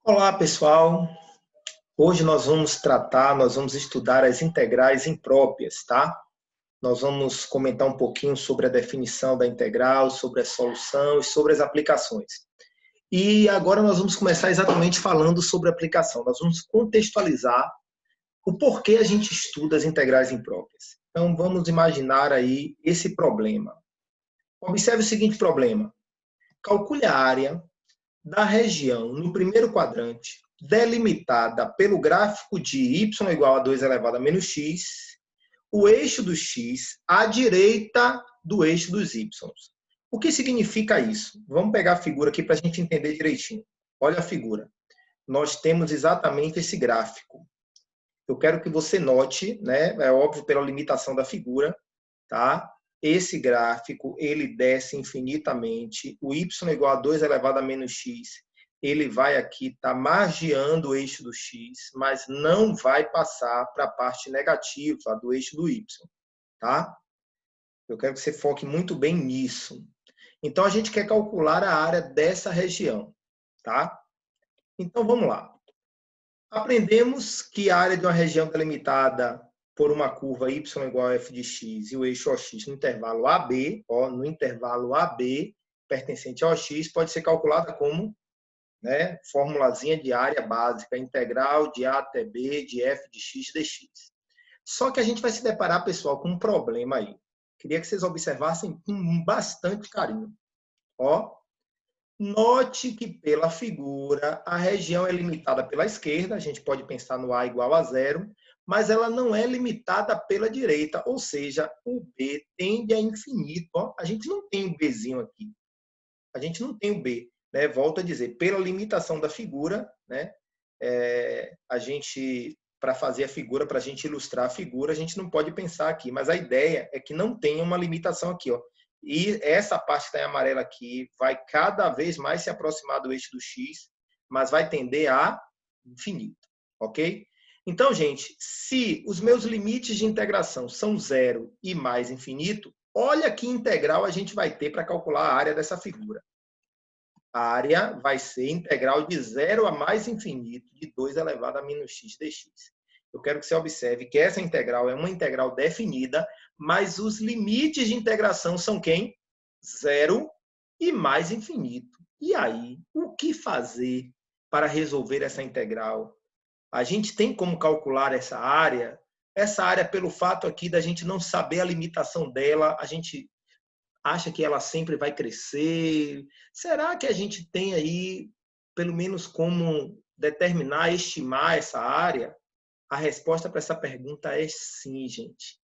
Olá, pessoal. Hoje nós vamos estudar as integrais impróprias, tá? Nós vamos comentar um pouquinho sobre a definição da integral, sobre a solução e sobre as aplicações. E agora nós vamos começar exatamente falando sobre a aplicação. Nós vamos contextualizar o porquê a gente estuda as integrais impróprias. Então vamos imaginar aí esse problema. Observe o seguinte problema. Calcule a área da região no primeiro quadrante, delimitada pelo gráfico de y igual a 2 elevado a menos x, o eixo do x à direita do eixo dos y. O que significa isso? Vamos pegar a figura aqui para a gente entender direitinho. Olha a figura. Nós temos exatamente esse gráfico. Eu quero que você note, né? É óbvio pela limitação da figura, tá? Esse gráfico, ele desce infinitamente. O y igual a 2 elevado a menos x, ele vai aqui estar margeando o eixo do x, mas não vai passar para a parte negativa do eixo do y, tá? Eu quero que você foque muito bem nisso. Então, a gente quer calcular a área dessa região, tá? Então, vamos lá. Aprendemos que a área de uma região delimitada por uma curva y igual a f de x e o eixo OX no intervalo AB, no intervalo AB, pertencente ao x, pode ser calculada como, né, formulazinha de área básica, integral de A até B de f de x dx. Só que a gente vai se deparar, pessoal, com um problema aí. Queria que vocês observassem com bastante carinho. Note que pela figura, a região é limitada pela esquerda, a gente pode pensar no A igual a zero, mas ela não é limitada pela direita, ou seja, o B tende a infinito. A gente não tem um Bzinho aqui. A gente não tem o B. Né? Volto a dizer, pela limitação da figura, né? A gente, para fazer a figura, para a gente ilustrar a figura, a gente não pode pensar aqui, mas a ideia é que não tenha uma limitação aqui, E essa parte que está em amarelo aqui vai cada vez mais se aproximar do eixo do x, mas vai tender a infinito, ok? Então, gente, se os meus limites de integração são zero e mais infinito, olha que integral a gente vai ter para calcular a área dessa figura. A área vai ser integral de zero a mais infinito de 2 elevado a menos x dx. Eu quero que você observe que essa integral é uma integral definida, mas os limites de integração são quem? Zero e mais infinito. E aí, o que fazer para resolver essa integral? A gente tem como calcular essa área? Essa área, pelo fato aqui da gente não saber a limitação dela, a gente acha que ela sempre vai crescer? Será que a gente tem aí, pelo menos, como determinar, estimar essa área? A resposta para essa pergunta é sim, gente.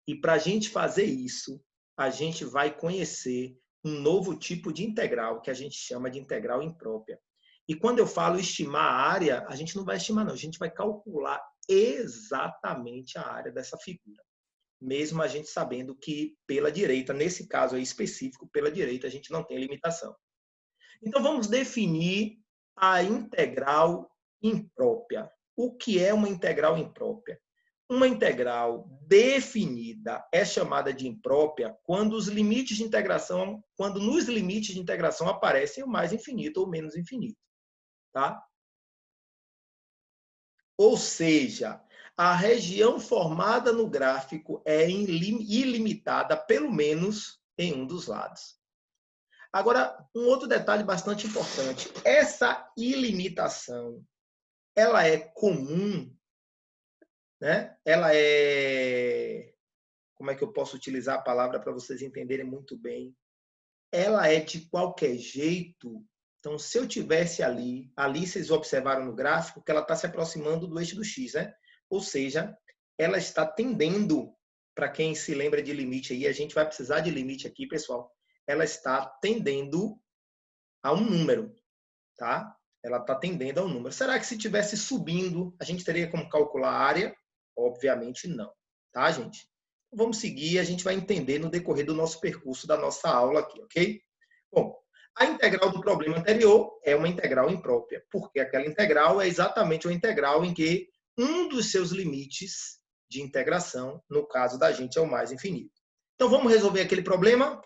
E para a gente fazer isso, a gente vai conhecer um novo tipo de integral, que a gente chama de integral imprópria. E quando eu falo estimar a área, a gente não vai estimar, não. A gente vai calcular exatamente a área dessa figura. Mesmo a gente sabendo que pela direita, nesse caso aí específico, pela direita a gente não tem limitação. Então vamos definir a integral imprópria. O que é uma integral imprópria? Uma integral definida é chamada de imprópria quando nos limites de integração aparecem o mais infinito ou menos infinito, tá? Ou seja, a região formada no gráfico é ilimitada, pelo menos em um dos lados. Agora, um outro detalhe bastante importante. Essa ilimitação, ela é comum, né? Ela é... Como é que eu posso utilizar a palavra para vocês entenderem muito bem? Ela é de qualquer jeito. Então, se eu tivesse ali vocês observaram no gráfico que ela está se aproximando do eixo do x, né? Ou seja, ela está tendendo, para quem se lembra de limite aí, a gente vai precisar de limite aqui, pessoal. Ela está tendendo a um número, tá? Ela está tendendo a um número. Será que se estivesse subindo, a gente teria como calcular a área? Obviamente não, tá, gente? Vamos seguir, a gente vai entender no decorrer do nosso percurso da nossa aula aqui, ok? Bom, a integral do problema anterior é uma integral imprópria, porque aquela integral é exatamente uma integral em que um dos seus limites de integração, no caso da gente, é o mais infinito. Então, vamos resolver aquele problema?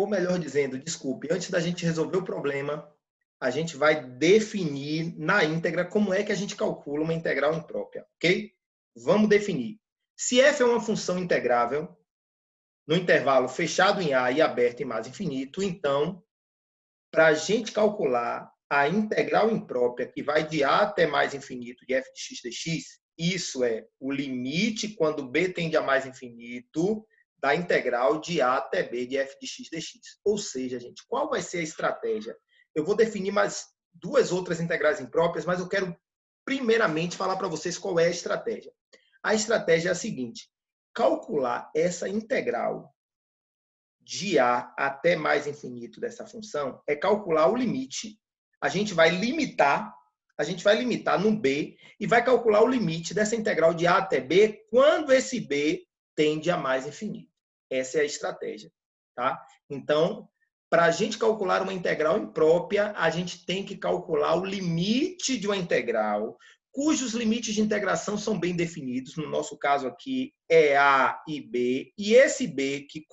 ou melhor dizendo, desculpe, antes da gente resolver o problema, a gente vai definir na íntegra como é que a gente calcula uma integral imprópria, ok? Vamos definir. Se f é uma função integrável, no intervalo fechado em A e aberto em mais infinito, então, para a gente calcular a integral imprópria, que vai de A até mais infinito de f de x dx, isso é o limite quando b tende a mais infinito da integral de A até b de f de x dx. Ou seja, gente, qual vai ser a estratégia? Eu vou definir mais duas outras integrais impróprias, mas eu quero primeiramente falar para vocês qual é a estratégia. A estratégia é a seguinte: calcular essa integral de A até mais infinito dessa função é calcular o limite. A gente vai limitar no B e vai calcular o limite dessa integral de A até B quando esse B tende a mais infinito. Essa é a estratégia, tá? Então, para a gente calcular uma integral imprópria, a gente tem que calcular o limite de uma integral cujos limites de integração são bem definidos. No nosso caso aqui é A e B, e esse B que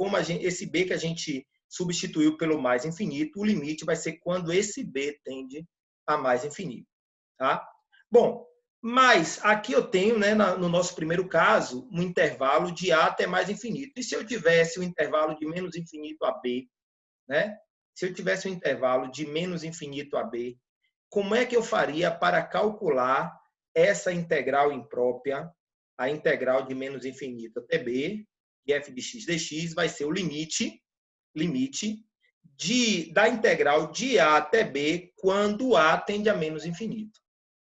a gente substituiu pelo mais infinito, o limite vai ser quando esse B tende a mais infinito, tá? Bom, mas aqui eu tenho, né, no nosso primeiro caso, um intervalo de A até mais infinito. E se eu tivesse o intervalo de menos infinito a B, né? Se eu tivesse um intervalo de menos infinito a B, como é que eu faria para calcular essa integral imprópria, a integral de menos infinito até b, de f de x dx, vai ser o limite da integral de a até b quando a tende a menos infinito.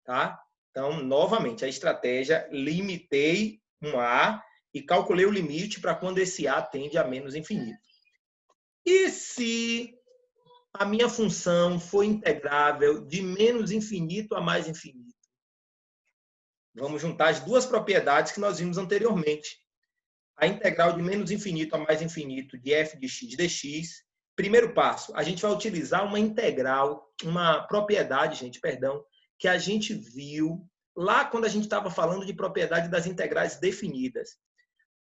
Tá? Então, novamente, a estratégia, limitei um a e calculei o limite para quando esse a tende a menos infinito. E se a minha função for integrável de menos infinito a mais infinito? Vamos juntar as duas propriedades que nós vimos anteriormente. A integral de menos infinito a mais infinito de f de x dx. Primeiro passo, a gente vai utilizar uma integral, uma propriedade, que a gente viu lá quando a gente estava falando de propriedade das integrais definidas.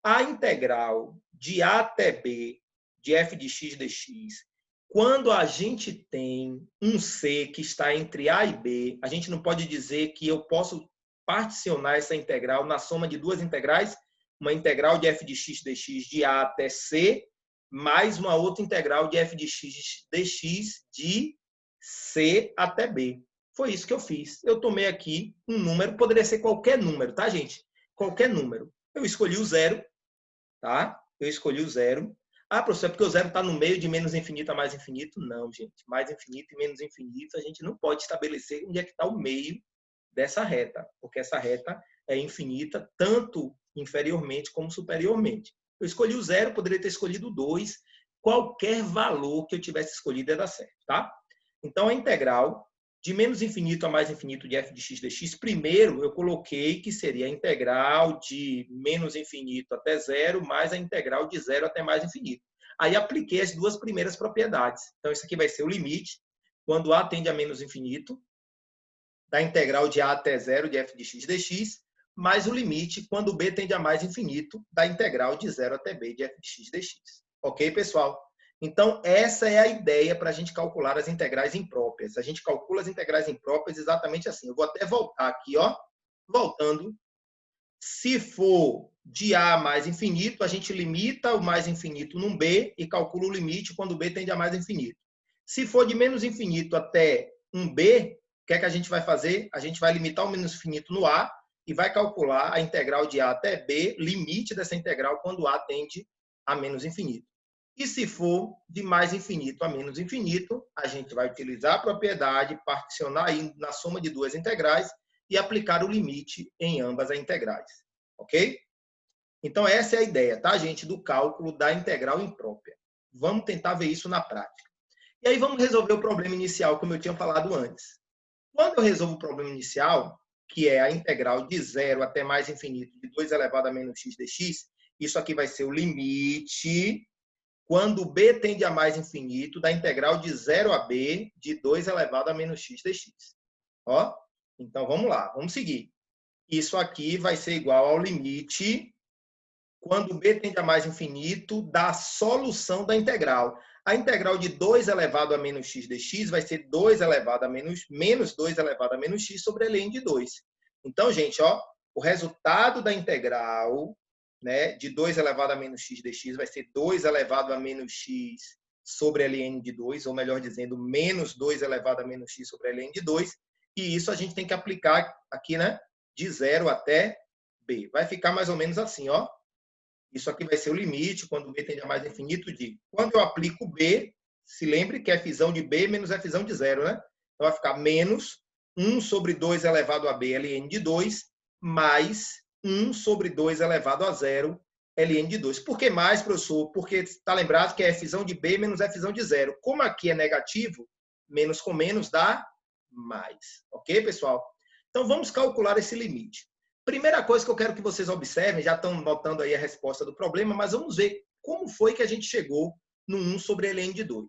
A integral de a até b de f de x dx, quando a gente tem um c que está entre a e b, a gente não pode dizer que eu posso particionar essa integral na soma de duas integrais, uma integral de f de x dx de a até c, mais uma outra integral de f de x dx de c até b. Foi isso que eu fiz. Eu tomei aqui um número, poderia ser qualquer número, tá, gente? Qualquer número. Eu escolhi o zero, tá? Eu escolhi o zero. Ah, professor, é porque o zero está no meio de menos infinito a mais infinito? Não, gente. Mais infinito e menos infinito, a gente não pode estabelecer onde é que está o meio dessa reta, porque essa reta é infinita, tanto inferiormente como superiormente. Eu escolhi o zero, poderia ter escolhido o 2, qualquer valor que eu tivesse escolhido ia dar certo, tá? Então, a integral de menos infinito a mais infinito de f de x dx, primeiro eu coloquei que seria a integral de menos infinito até zero, mais a integral de zero até mais infinito. Aí apliquei as duas primeiras propriedades. Então, isso aqui vai ser o limite, quando a tende a menos infinito, da integral de a até zero de f de x dx, mais o limite quando b tende a mais infinito, da integral de zero até b de f de x dx. Ok, pessoal? Então, essa é a ideia para a gente calcular as integrais impróprias. A gente calcula as integrais impróprias exatamente assim. Eu vou até voltar aqui, ó. Voltando. Se for de a mais infinito, a gente limita o mais infinito num b e calcula o limite quando b tende a mais infinito. Se for de menos infinito até um b, o que é que a gente vai fazer? A gente vai limitar o menos infinito no a e vai calcular a integral de a até b, limite dessa integral quando a tende a menos infinito. E se for de mais infinito a menos infinito, a gente vai utilizar a propriedade, particionar na soma de duas integrais e aplicar o limite em ambas as integrais. Ok? Então, essa é a ideia, tá, gente, do cálculo da integral imprópria. Vamos tentar ver isso na prática. E aí vamos resolver o problema inicial, como eu tinha falado antes. Quando eu resolvo o problema inicial, que é a integral de zero até mais infinito de 2 elevado a menos x dx, isso aqui vai ser o limite quando b tende a mais infinito da integral de 0 a b de 2 elevado a menos x dx. Ó, então vamos lá, vamos seguir. Isso aqui vai ser igual ao limite quando b tende a mais infinito da solução da integral. A integral de 2 elevado a menos x dx vai ser 2 elevado a menos 2 elevado a menos x sobre ln de 2. Então, gente, ó, o resultado da integral, né, de 2 elevado a menos x dx vai ser 2 elevado a menos x sobre ln de 2, ou melhor dizendo, menos 2 elevado a menos x sobre ln de 2. E isso a gente tem que aplicar aqui, né, de 0 até b. Vai ficar mais ou menos assim, ó. Isso aqui vai ser o limite, quando b tende a mais infinito, de quando eu aplico b, se lembre que é fusão de b menos é fusão de zero, né? Então vai ficar menos 1 sobre 2 elevado a b ln de 2, mais 1 sobre 2 elevado a zero ln de 2. Por que mais, professor? Porque está lembrado que é fusão de b menos é fusão de zero. Como aqui é negativo, menos com menos dá mais. Ok, pessoal? Então vamos calcular esse limite. Primeira coisa que eu quero que vocês observem, já estão notando aí a resposta do problema, mas vamos ver como foi que a gente chegou no 1 sobre ln de 2.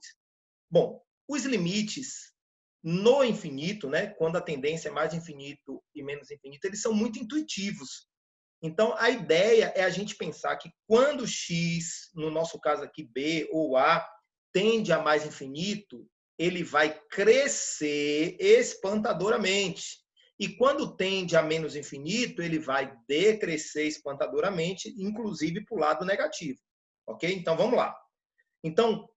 Bom, os limites no infinito, né, quando a tendência é mais infinito e menos infinito, eles são muito intuitivos. Então, a ideia é a gente pensar que quando x, no nosso caso aqui b ou a, tende a mais infinito, ele vai crescer espantadoramente. E quando tende a menos infinito, ele vai decrescer espantadoramente, inclusive para o lado negativo. Ok? Então, vamos lá. Então,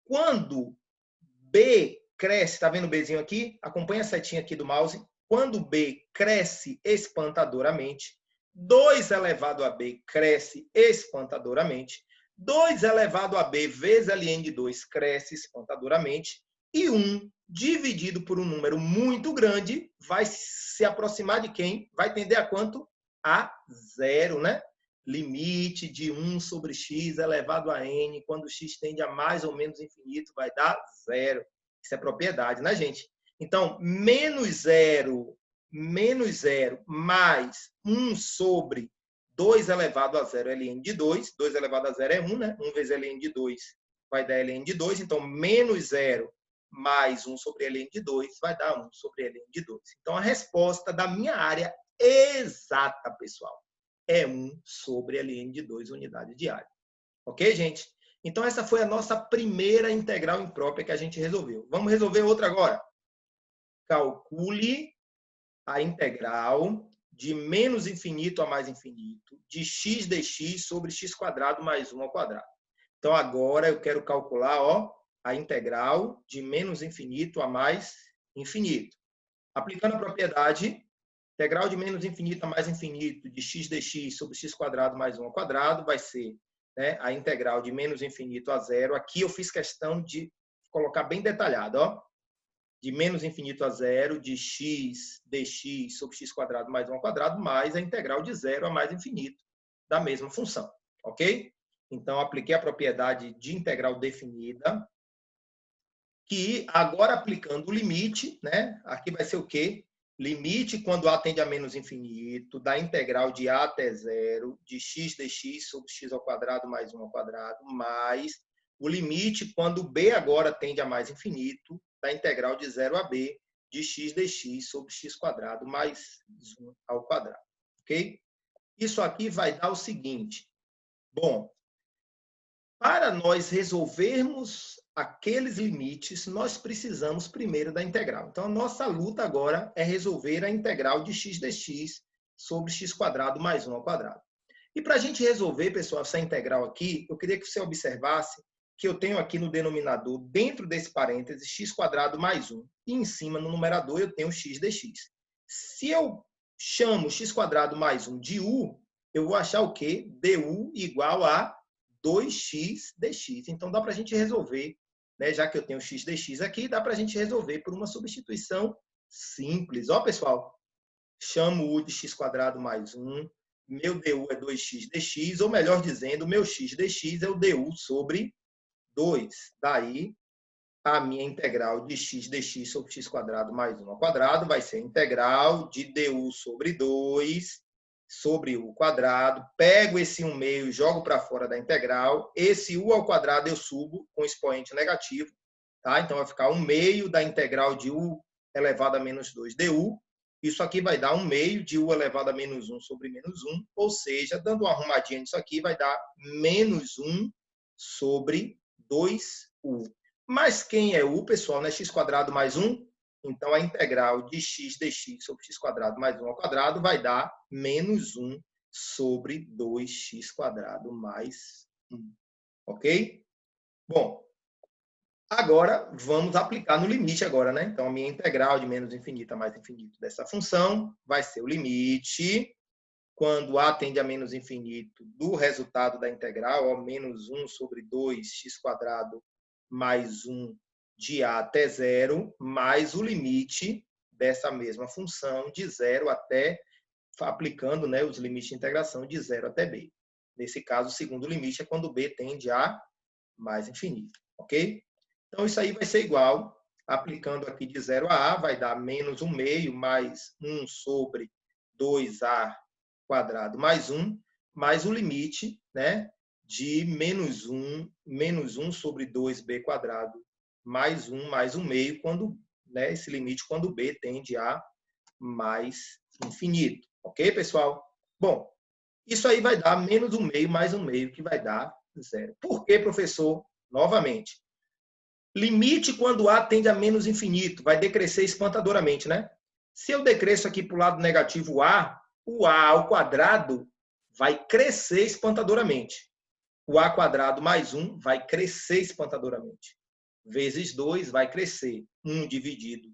quando b cresce, está vendo o bzinho aqui? Acompanha a setinha aqui do mouse. Quando b cresce espantadoramente, 2 elevado a b cresce espantadoramente, 2 elevado a b vezes ln de 2 cresce espantadoramente, e 1 dividido por um número muito grande vai se aproximar de quem? Vai tender a quanto? A zero, né? Limite de 1 sobre x elevado a n, quando x tende a mais ou menos infinito, vai dar zero. Isso é propriedade, né, gente? Então, menos zero mais 1 sobre 2 elevado a zero ln de 2. 2 elevado a zero é 1, né? 1 vezes ln de 2 vai dar ln de 2. Então, menos 0 mais 1 sobre ln de 2 vai dar 1 sobre ln de 2. Então, a resposta da minha área exata, pessoal, é 1 sobre ln de 2 unidade de área. Ok, gente? Então, essa foi a nossa primeira integral imprópria que a gente resolveu. Vamos resolver outra agora. Calcule a integral de menos infinito a mais infinito de x dx sobre x quadrado mais 1 ao quadrado. Então, agora eu quero calcular, ó, a integral de menos infinito a mais infinito. Aplicando a propriedade, integral de menos infinito a mais infinito de x dx sobre x quadrado mais 1 ao quadrado vai ser, né, a integral de menos infinito a zero. Aqui eu fiz questão de colocar bem detalhado, ó, de menos infinito a zero de x dx sobre x quadrado mais 1 ao quadrado mais a integral de zero a mais infinito da mesma função, ok? Então, apliquei a propriedade de integral definida, que agora aplicando o limite, né? Aqui vai ser o quê? Limite quando a tende a menos infinito, da integral de a até zero, de x dx sobre x ao quadrado mais 1 ao quadrado, mais o limite quando b agora tende a mais infinito, da integral de 0 a b, de x dx sobre x quadrado mais 1 ao quadrado. Ok? Isso aqui vai dar o seguinte. Bom, para nós resolvermos aqueles limites, nós precisamos primeiro da integral. Então, a nossa luta agora é resolver a integral de x dx sobre x quadrado mais 1 ao quadrado. E para a gente resolver, pessoal, essa integral aqui, eu queria que você observasse que eu tenho aqui no denominador, dentro desse parêntese, x quadrado mais 1. E em cima, no numerador, eu tenho x dx. Se eu chamo x quadrado mais 1 de u, eu vou achar o quê? du igual a 2x dx. Então, dá para a gente resolver, né? Já que eu tenho x dx aqui, dá para a gente resolver por uma substituição simples. Ó, pessoal, chamo u de x quadrado mais 1, meu du é 2x dx, ou melhor dizendo, meu x dx é o du sobre 2. Daí, a minha integral de x dx sobre x quadrado mais 1 ao quadrado vai ser a integral de du sobre 2 sobre u quadrado. Pego esse 1 meio e jogo para fora da integral. Esse u ao quadrado eu subo com expoente negativo. Tá? Então, vai ficar 1 meio da integral de u elevado a menos 2 du. Isso aqui vai dar 1 meio de u elevado a menos 1 sobre menos 1. Ou seja, dando uma arrumadinha nisso aqui, vai dar menos 1 sobre 2 U. Mas quem é U, pessoal? Não é x² mais 1? Então, a integral de x dx sobre x² mais 1 ao quadrado vai dar menos 1 sobre 2x² mais 1. Ok? Bom, agora vamos aplicar no limite agora, né? Então, a minha integral de menos infinito a mais infinito dessa função vai ser o limite, quando a tende a menos infinito, do resultado da integral, ó, menos 1 sobre 2x² mais 1 de a até zero, mais o limite dessa mesma função de zero até, aplicando, né, os limites de integração de zero até b. Nesse caso, o segundo limite é quando b tende a mais infinito, ok? Então, isso aí vai ser igual, aplicando aqui de 0 a vai dar menos 1 meio mais 1 sobre 2a² mais 1, mais o limite, né, de menos 1 sobre 2b² mais 1 meio, quando, né, esse limite quando b tende a mais infinito. Ok, pessoal? Bom, isso aí vai dar menos 1 meio mais 1 meio, que vai dar zero. Por que, professor? Novamente, limite quando a tende a menos infinito, vai decrescer espantadoramente, né? Se eu decresço aqui para o lado negativo a, o a ao quadrado vai crescer espantadoramente. O a² mais 1 vai crescer espantadoramente. Vezes 2 vai crescer. 1 dividido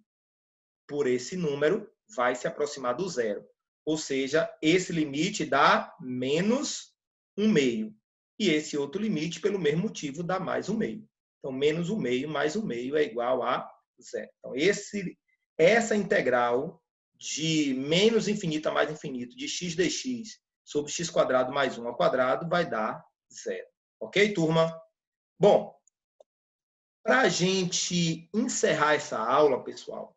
por esse número vai se aproximar do zero. Ou seja, esse limite dá menos 1 meio. E esse outro limite, pelo mesmo motivo, dá mais 1 meio. Então, menos 1 meio mais 1 meio é igual a zero. Então, essa integral de menos infinito a mais infinito de x dx sobre x² mais 1 ao quadrado vai dar zero. Ok, turma? Bom, para a gente encerrar essa aula, pessoal,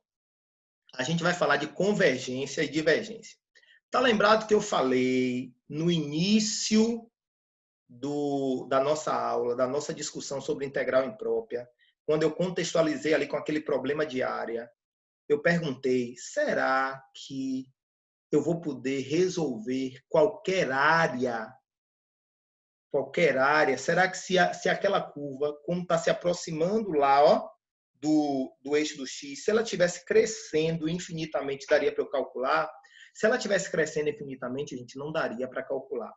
a gente vai falar de convergência e divergência. Está lembrado que eu falei no início da nossa aula, da nossa discussão sobre integral imprópria, quando eu contextualizei ali com aquele problema de área, eu perguntei, será que eu vou poder resolver qualquer área? Será que se aquela curva, como está se aproximando lá, ó, do eixo do x, se ela estivesse crescendo infinitamente, daria para eu calcular? Se ela estivesse crescendo infinitamente, a gente não daria para calcular.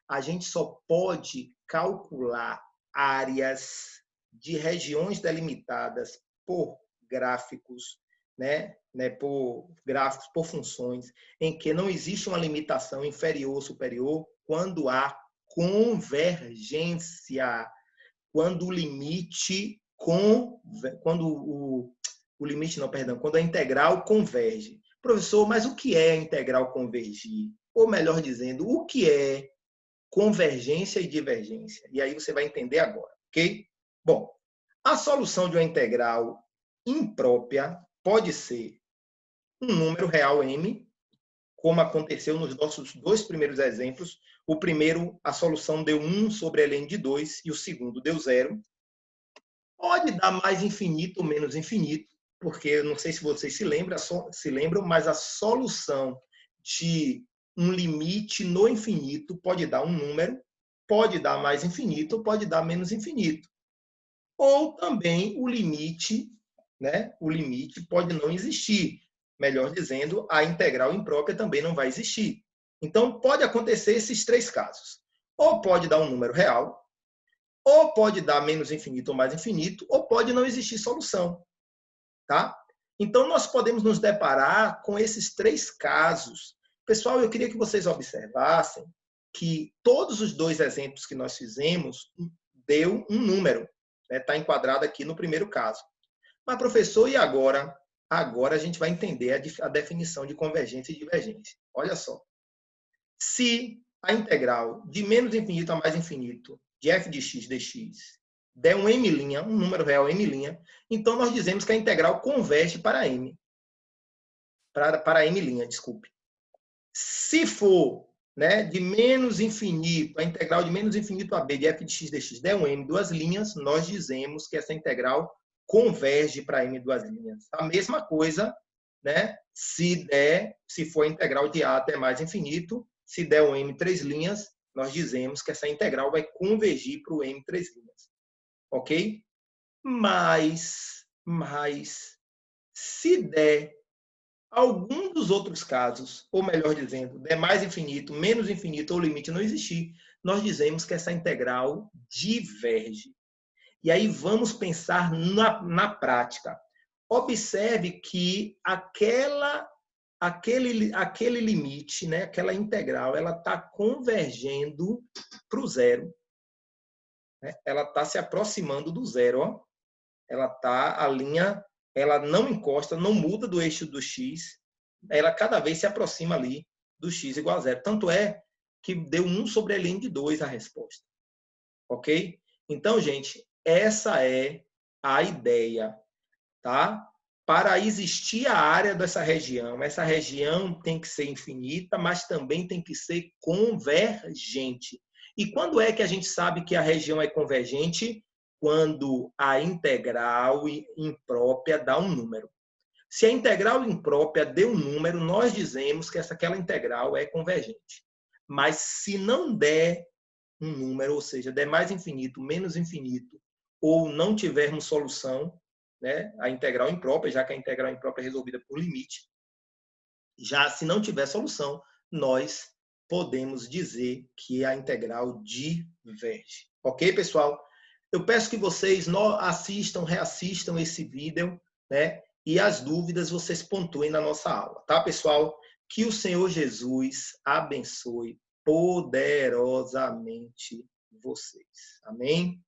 A gente só pode calcular áreas de regiões delimitadas por gráficos, né, por gráficos, por funções, em que não existe uma limitação inferior ou superior, quando há convergência, quando o limite quando a integral converge. Professor, mas o que é a integral convergir? Ou melhor dizendo, o que é convergência e divergência? E aí você vai entender agora, ok? Bom, a solução de uma integral imprópria pode ser um número real m, como aconteceu nos nossos dois primeiros exemplos. O primeiro, a solução deu 1 sobre ln de 2 e o segundo deu 0. Pode dar mais infinito ou menos infinito, porque eu não sei se vocês se lembram, mas a solução de um limite no infinito pode dar um número, pode dar mais infinito ou pode dar menos infinito. Ou também o limite, né? O limite pode não existir. Melhor dizendo, a integral imprópria também não vai existir. Então, pode acontecer esses três casos. Ou pode dar um número real, ou pode dar menos infinito ou mais infinito, ou pode não existir solução. Tá? Então, nós podemos nos deparar com esses três casos. Pessoal, eu queria que vocês observassem que todos os dois exemplos que nós fizemos deu um número. Está enquadrado aqui no primeiro caso. Mas, professor, e agora? Agora a gente vai entender a definição de convergência e divergência. Olha só. Se a integral de menos infinito a mais infinito de f de x dx der um m', um número real m', então nós dizemos que a integral converge para m. Para m', desculpe. Se for, né, de menos infinito, a integral de menos infinito a b de f de x dx der um m duas linhas, nós dizemos que essa integral converge para m duas linhas. A mesma coisa, né, se for a integral de a até mais infinito, se der um m três linhas, nós dizemos que essa integral vai convergir para o m três linhas. Ok? Mas, se der algum dos outros casos, ou melhor dizendo, der mais infinito, menos infinito ou limite não existir, nós dizemos que essa integral diverge. E aí vamos pensar na prática. Observe que aquele limite, né, aquela integral, ela está convergendo para o zero. Né? Ela está se aproximando do zero. Ó. Ela está, a linha, ela não encosta, não muda do eixo do x, ela cada vez se aproxima ali do x igual a zero. Tanto é que deu 1 sobre ln de 2 a resposta. Ok? Então, gente, essa é a ideia, tá? Para existir a área dessa região, essa região tem que ser infinita, mas também tem que ser convergente. E quando é que a gente sabe que a região é convergente? Quando a integral imprópria dá um número. Se a integral imprópria deu um número, nós dizemos que aquela integral é convergente. Mas se não der um número, ou seja, der mais infinito, menos infinito, ou não tivermos solução, né, a integral imprópria, já que a integral imprópria é resolvida por limite, já se não tiver solução, nós podemos dizer que a integral diverge. Ok, pessoal? Eu peço que vocês assistam, reassistam esse vídeo, né? E as dúvidas vocês pontuem na nossa aula, tá, pessoal? Que o Senhor Jesus abençoe poderosamente vocês. Amém?